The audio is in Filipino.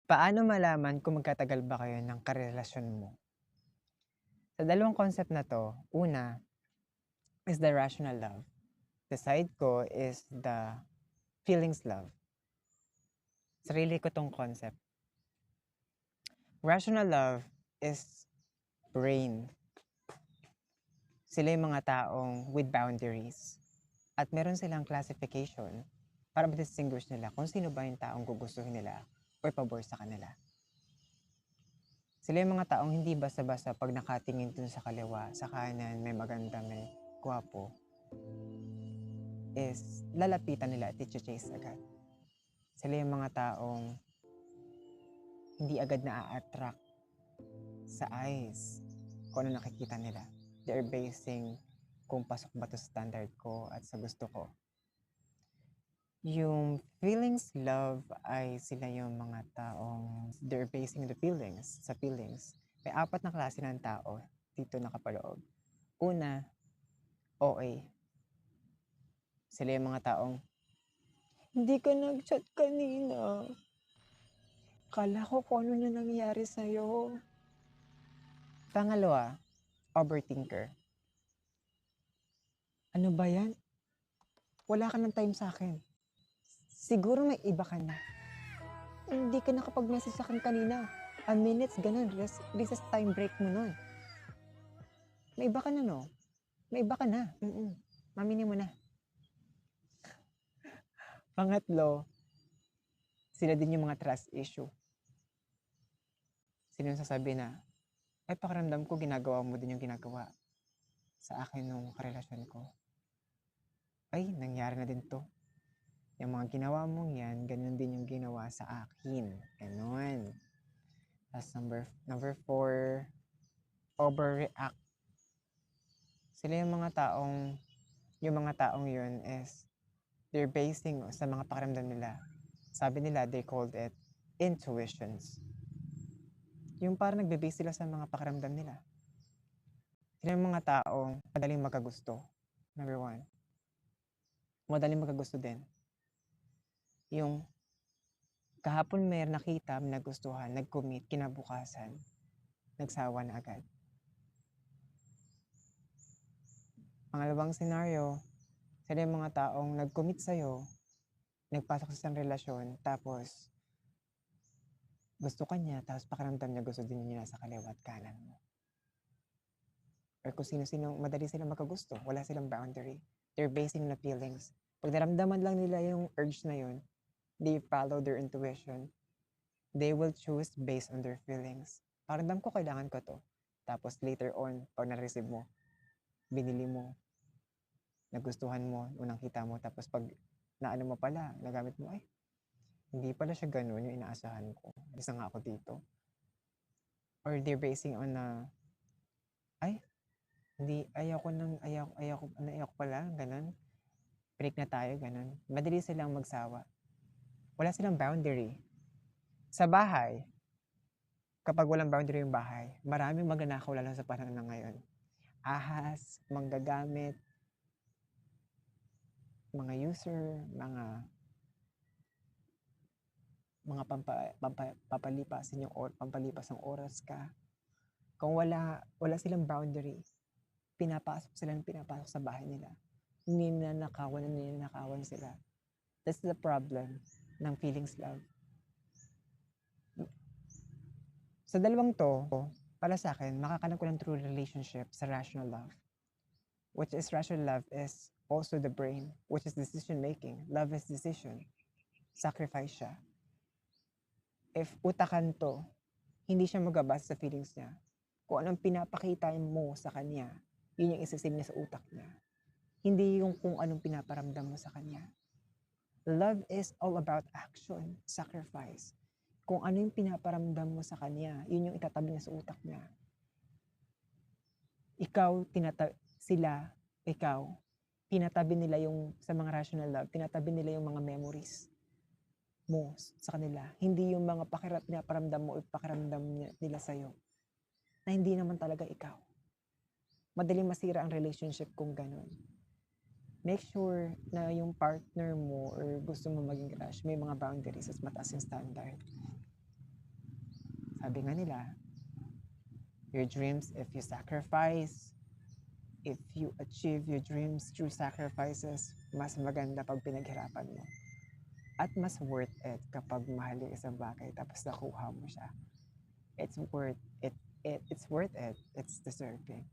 Paano malaman kung magtatagal ba kayo ng karelasyon mo? Sa dalawang concept na 'to, una is the rational love. The side ko is the feelings love. Sarili ko 'tong concept. Rational love is brain. Sila yung mga taong with boundaries. At meron silang classification para ma-distinguish nila kung sino ba yung taong gugustuhin nila or pabor sa kanila. Sila yung mga taong hindi basta-basta pag nakatingin dun sa kaliwa, sa kanan, may maganda, may gwapo, is lalapitan nila at i-chase agad. Sila yung mga taong hindi agad na-attract sa eyes kung ano nakikita nila. They're basing kung pasok ba to standard ko at sa gusto ko. Yung feelings love ay sila yung mga taong they're basing the feelings sa feelings. May 4 na klase ng tao dito nakapaloob. Una, OA. Sila yung mga taong, hindi ka nag-chat kanina. Kala ko kung ano na nangyari sa'yo. Pangalawa, overthinker. Ano ba yan? Wala ka ng time sa akin. Siguro may iba ka na. Hindi ka nakapag-message sa akin kanina. A minutes, ganun. Recess time break mo nun. May iba ka na, no? May iba ka na. Mamini mo na. Pangatlo, sila din yung mga trust issue. Sila yung sasabi na, ay pakiramdam ko ginagawa mo din yung ginagawa sa akin nung karelasyon ko. Ay, nangyari na din to. Yung mga ginawa mong yan, ganun din yung ginawa sa akin. Ganun. Tapos number 4, overreact. Sila yung mga taong yun is, they're basing sa mga pakiramdam nila. Sabi nila, they called it intuitions. Yung parang nagbe-base sila sa mga pakiramdam nila. Sila yung mga taong madaling makagusto. Number 1. Madaling makagusto din. Yung kahapon may nakita, may nagustuhan, nag-commit, kinabukasan, nagsawa na agad. Pangalawang senaryo, sila yung mga taong nag-commit sa'yo, nagpasok sa isang relasyon, tapos gusto ka niya, tapos pakiramdam niya gusto din niya sa kaliwa at kanan mo. Or kung sino-sino, madali silang makagusto, wala silang boundary. They're basing on the feelings. Pag naramdaman lang nila yung urge na yun, they follow their intuition. They will choose based on their feelings. Pakiramdam ko kailangan ko to. Tapos later on, pag na-receive mo, binili mo, nagustuhan mo, unang kita mo, tapos pag naano mo pala, nagamit mo, ay, hindi pala siya ganun yung inaasahan ko. Isa nga ako dito. Or they're basing on na, ay, hindi, ayaw ko pala, ganun. Break na tayo, ganun. Madali silang magsawa. Wala silang boundary. Sa bahay, kapag walang boundary yung bahay, maraming magnanakaw lalo sa panahon na ngayon. Ahas, manggagamit, mga user, mga pampalipas ng oras ka. Kung wala silang boundary, pinapasok sa bahay nila. Ninanakawan sila. That's the problem ng feelings love. Sa dalawang to, para sa akin, makakanap ko ng true relationship sa rational love. Which is rational love is also the brain, which is decision making. Love is decision. Sacrifice siya. If utakan to, hindi siya magabasa sa feelings niya. Kung anong pinapakita mo sa kanya, yun yung isasave niya sa utak niya. Hindi yung kung anong pinaparamdam mo sa kanya. Love is all about action, sacrifice. Kung ano yung pinaparamdam mo sa kanya, yun yung itatabi niya sa utak niya. Pinatabi nila yung, sa mga rational love, tinatabi nila yung mga memories mo sa kanila. Hindi yung mga pinaparamdam mo o pakiramdam nila sa'yo na hindi naman talaga ikaw. Madaling masira ang relationship kung ganun. Make sure na yung partner mo or gusto mo maging crush, may mga boundaries at mataas yung standard. Sabi nga nila, your dreams, if you sacrifice, if you achieve your dreams through sacrifices, mas maganda pag pinaghirapan mo. At mas worth it kapag mahal yung isang bagay tapos nakuha mo siya. It's worth it. It's worth it. It's deserving.